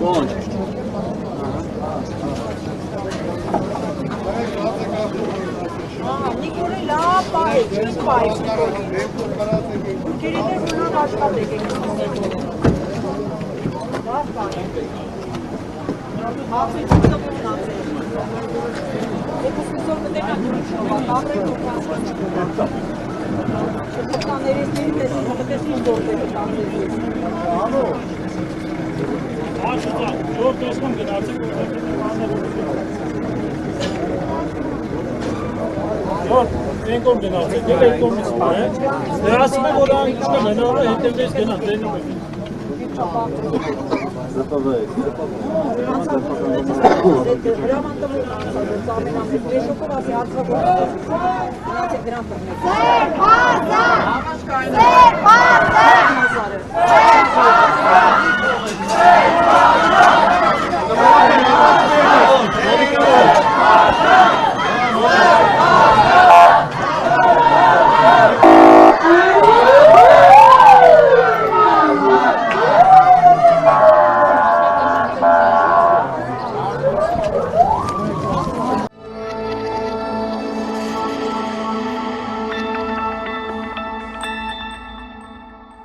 Ոնց։ Նիկոլի լավ պահեք, ինչ պահեք Նիկոլի։ Քերիներ ունան աշխատեք եք։ Լավ պահեք։ Հացի ծուտը մունացեք։ Եկուս վիսոր մտենակ ուրիշնով, ապրեք ու կասեք։ Շպտաներիստերի տեսին, հպտեսին գործերը տանցեք։ Ալո։ Աշուտա, ժոր տեսնում գնացեք, Jor, en kom gjennom, det er kom spare. Det er som går an ikke men det er helt vis gjennom det nå.